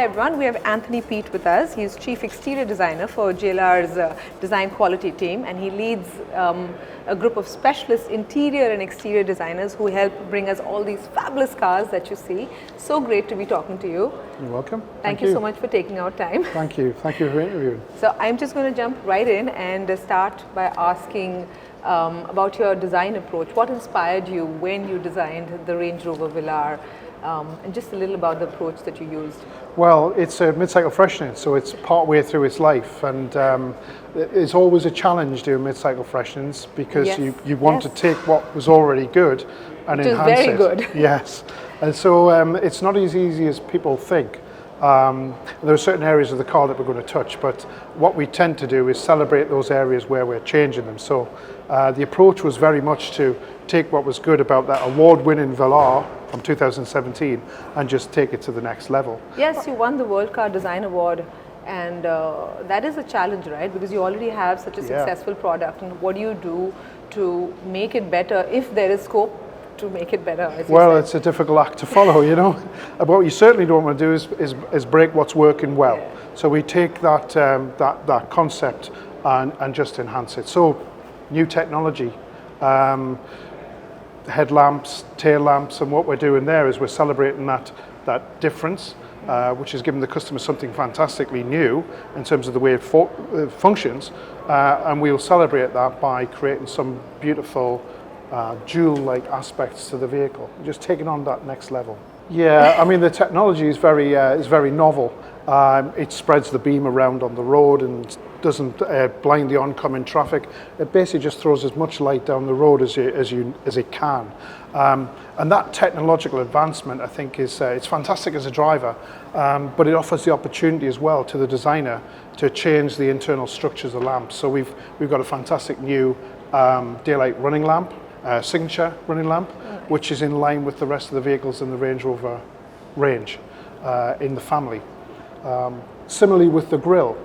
everyone, we have Anthony Peat with us. He's Chief Exterior Designer for JLR's Design Quality team, and he leads a group of specialist interior and exterior designers who help bring us all these fabulous cars that you see. So great to be talking to you. You're welcome. Thank you so much for taking our time. Thank you. Thank you for interviewing. So I'm just going to jump right in and start by asking about your design approach. What inspired you when you designed the Range Rover Velar? And just a little about the approach that you used. Well, it's a mid-cycle freshening, so it's part way through its life, and it's always a challenge doing mid-cycle freshenings because you want to take what was already good and enhance it. Very good. Yes, and so it's not as easy as people think. There are certain areas of the car that we're going to touch, but what we tend to do is celebrate those areas where we're changing them. So the approach was very much to take what was good about that award-winning Velar from 2017 and just take it to the next level. Yes, you won the World Car Design Award, and that is a challenge, right? Because you already have such a successful product, and what do you do to make it better if there is scope to make it better? Well, it's a difficult act to follow, you know. What you certainly don't want to do is break what's working well. Yeah. So we take that that concept and just enhance it. So new technology, headlamps, tail lamps, and what we're doing there is we're celebrating that difference, which is giving the customer something fantastically new in terms of the way it functions, and we'll celebrate that by creating some beautiful jewel-like aspects to the vehicle, just taking on that next level. Yeah, I mean the technology is very novel. It spreads the beam around on the road and doesn't blind the oncoming traffic. It basically just throws as much light down the road as it can. And that technological advancement, I think, is it's fantastic as a driver, but it offers the opportunity as well to the designer to change the internal structures of lamps. So we've got a fantastic new daylight running lamp, signature running lamp, which is in line with the rest of the vehicles in the Range Rover range in the family. Similarly with the grille,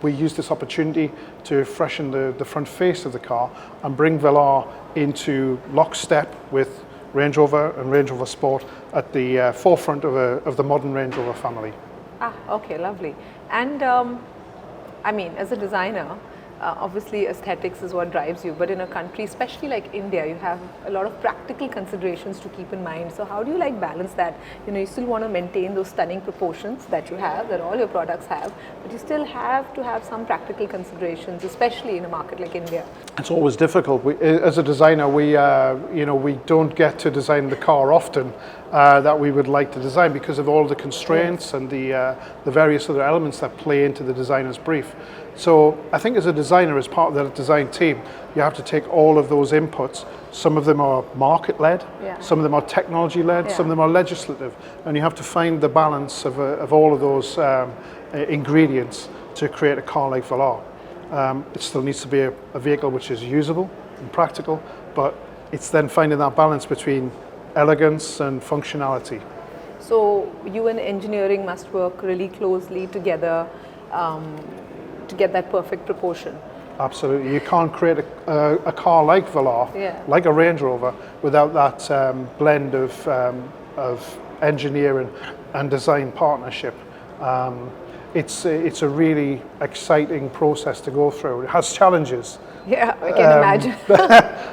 we use this opportunity to freshen the front face of the car and bring Velar into lockstep with Range Rover and Range Rover Sport at the forefront of the modern Range Rover family. Ah, okay, lovely. And I mean, as a designer, obviously aesthetics is what drives you, but in a country, especially like India, you have a lot of practical considerations to keep in mind. So how do you like balance that? You know, you still want to maintain those stunning proportions that you have, that all your products have, but you still have to have some practical considerations, especially in a market like India. It's always difficult. As a designer, we don't get to design the car often that we would like to design because of all the constraints and the various other elements that play into the designer's brief. So I think as a designer, as part of the design team, you have to take all of those inputs. Some of them are market-led, some of them are technology-led, some of them are legislative, and you have to find the balance of all of those ingredients to create a car like Velar. It still needs to be a vehicle which is usable and practical, but it's then finding that balance between elegance and functionality. So you and engineering must work really closely together to get that perfect proportion. Absolutely. You can't create a car like Velar, like a Range Rover, without that blend of engineering and design partnership. It's a really exciting process to go through. It has challenges. Yeah, I can imagine.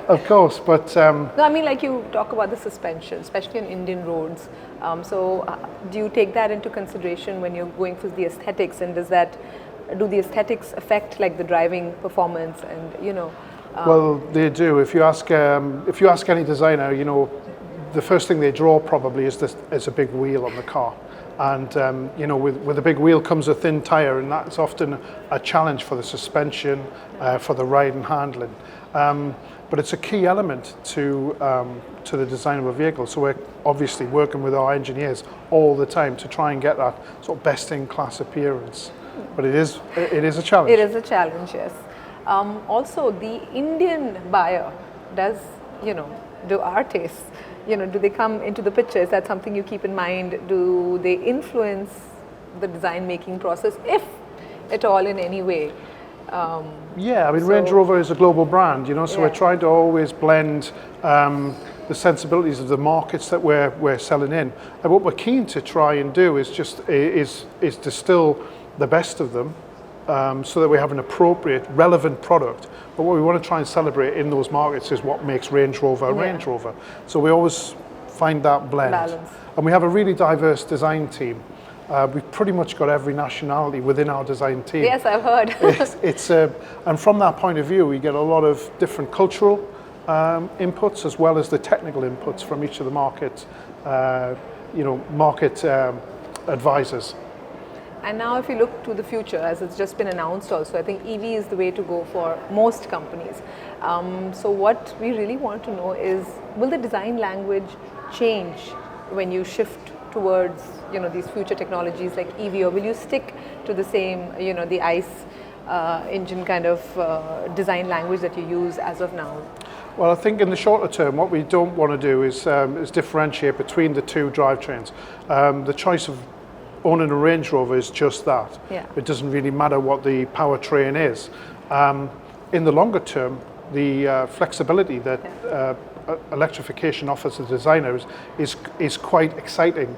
Of course, but... No, I mean, like you talk about the suspension, especially on Indian roads. So do you take that into consideration when you're going for the aesthetics, and do the aesthetics affect like the driving performance and, you know? Well, they do. If you ask any designer, you know, the first thing they draw probably is a big wheel on the car. And you know, with a big wheel comes a thin tire, and that's often a challenge for the suspension, for the ride and handling. But it's a key element to the design of a vehicle. So we're obviously working with our engineers all the time to try and get that sort of best-in-class appearance. But it is a challenge. It is a challenge, yes. Also, the Indian buyer does, you know, do our tastes. You know, do they come into the picture? Is that something you keep in mind? Do they influence the design making process, if at all, in any way? Yeah, I mean, Range Rover is a global brand, you know, so we're trying to always blend the sensibilities of the markets that we're selling in. And what we're keen to try and do is distill the best of them, so that we have an appropriate, relevant product. But what we want to try and celebrate in those markets is what makes Range Rover a Range Rover. So we always find that blend. Balance. And we have a really diverse design team. We've pretty much got every nationality within our design team. Yes, I've heard. And from that point of view, we get a lot of different cultural inputs as well as the technical inputs from each of the market advisors. And now if you look to the future, as it's just been announced also, I think EV is the way to go for most companies. So what we really want to know is, will the design language change when you shift towards these future technologies like EV, or will you stick to the same, the ICE engine kind of design language that you use as of now? Well, I think in the shorter term, what we don't want to do is differentiate between the two drivetrains. The choice of owning a Range Rover is just that. Yeah. It doesn't really matter what the powertrain is. In the longer term, the flexibility that electrification offers the designers is quite exciting.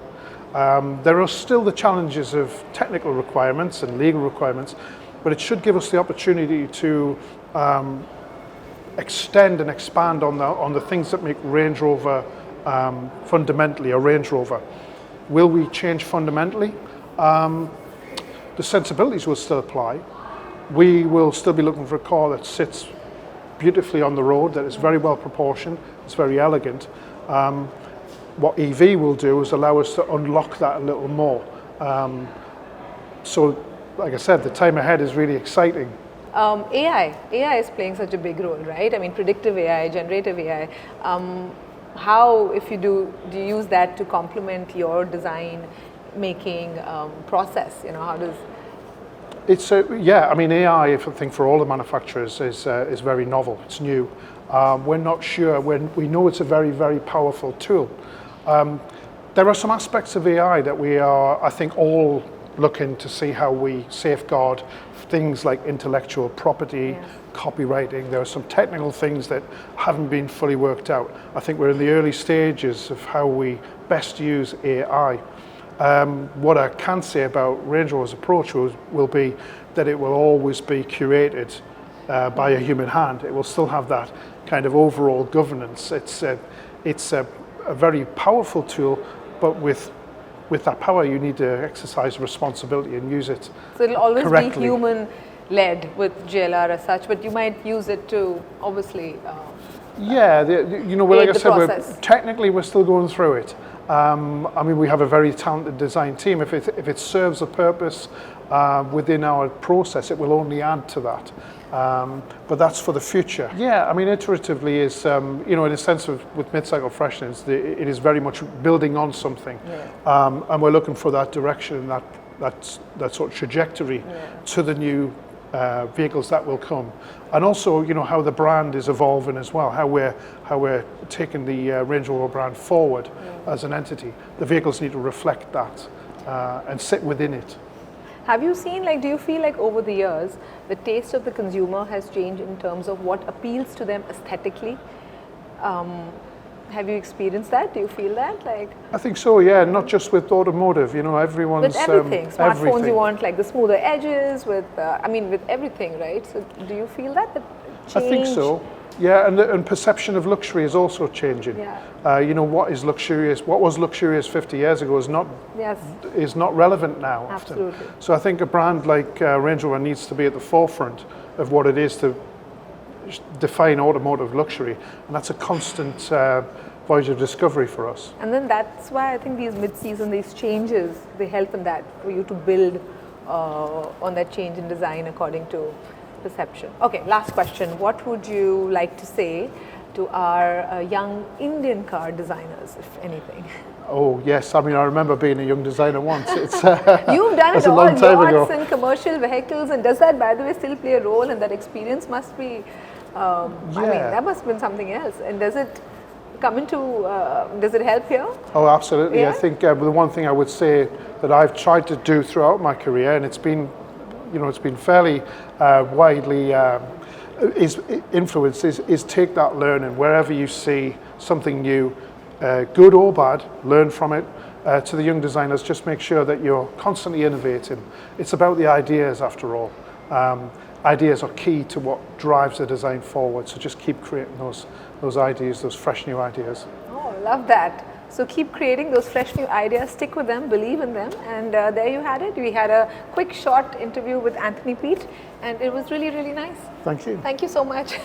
There are still the challenges of technical requirements and legal requirements, but it should give us the opportunity to extend and expand on the things that make Range Rover fundamentally a Range Rover. Will we change fundamentally? The sensibilities will still apply. We will still be looking for a car that sits beautifully on the road, that is very well proportioned, it's very elegant. What EV will do is allow us to unlock that a little more. So, like I said, the time ahead is really exciting. AI is playing such a big role, right? I mean, predictive AI, generative AI. How, if you do you use that to complement your design making process? How does? It's I mean, AI, I think for all the manufacturers is very novel. It's new. We're not sure. We know it's a very, very powerful tool. There are some aspects of AI that we are, I think, all looking to see how we safeguard things like intellectual property, copywriting. There are some technical things that haven't been fully worked out. I think we're in the early stages of how we best use AI. What I can say about Range Rover's approach will be that it will always be curated by a human hand. It will still have that kind of overall governance. It's a very powerful tool, but with that power, you need to exercise responsibility and use it So it'll always correctly. be human-led with JLR as such, but you might use it to obviously. Like I said, technically we're still going through it. I mean, we have a very talented design team. If it serves a purpose within our process, it will only add to that. But that's for the future. Yeah, I mean, iteratively is, in a sense of with mid-cycle freshness, it is very much building on something. And we're looking for that direction and that sort of trajectory to the new vehicles that will come. And also, how the brand is evolving as well, how we're taking the Range Rover brand forward as an entity. The vehicles need to reflect that and sit within it. Have you seen, do you feel like over the years, the taste of the consumer has changed in terms of what appeals to them aesthetically? Have you experienced that? Do you feel that? I think so, yeah, not just with automotive, everyone's... With everything. Smartphones, everything. You want the smoother edges, with everything, right? So do you feel that change? I think so. Yeah, and perception of luxury is also changing. What is luxurious? What was luxurious 50 years ago is not relevant now. Absolutely. Often. So I think a brand like Range Rover needs to be at the forefront of what it is to define automotive luxury, and that's a constant voyage of discovery for us. And then that's why I think these mid-season, these changes, they help in that for you to build on that change in design according to perception. Okay, last question. What would you like to say to our young Indian car designers, if anything? Oh yes, I mean, I remember being a young designer once. It's You've done it a all, long time ago. yachts and commercial vehicles, and does that, by the way, still play a role? And that experience must be, I mean, that must have been something else. And does it come into, does it help here? Oh, absolutely. Yeah? I think the one thing I would say that I've tried to do throughout my career, and it's been fairly widely influence is take that learning wherever you see something new, good or bad, learn from it. To the young designers, just make sure that you're constantly innovating. It's about the ideas after all. Ideas are key to what drives the design forward, so just keep creating those ideas, those fresh new ideas. Oh, love that. So keep creating those fresh new ideas, stick with them, believe in them, and there you had it. We had a quick short interview with Anthony Peat, and it was really, really nice. Thank you. Thank you so much.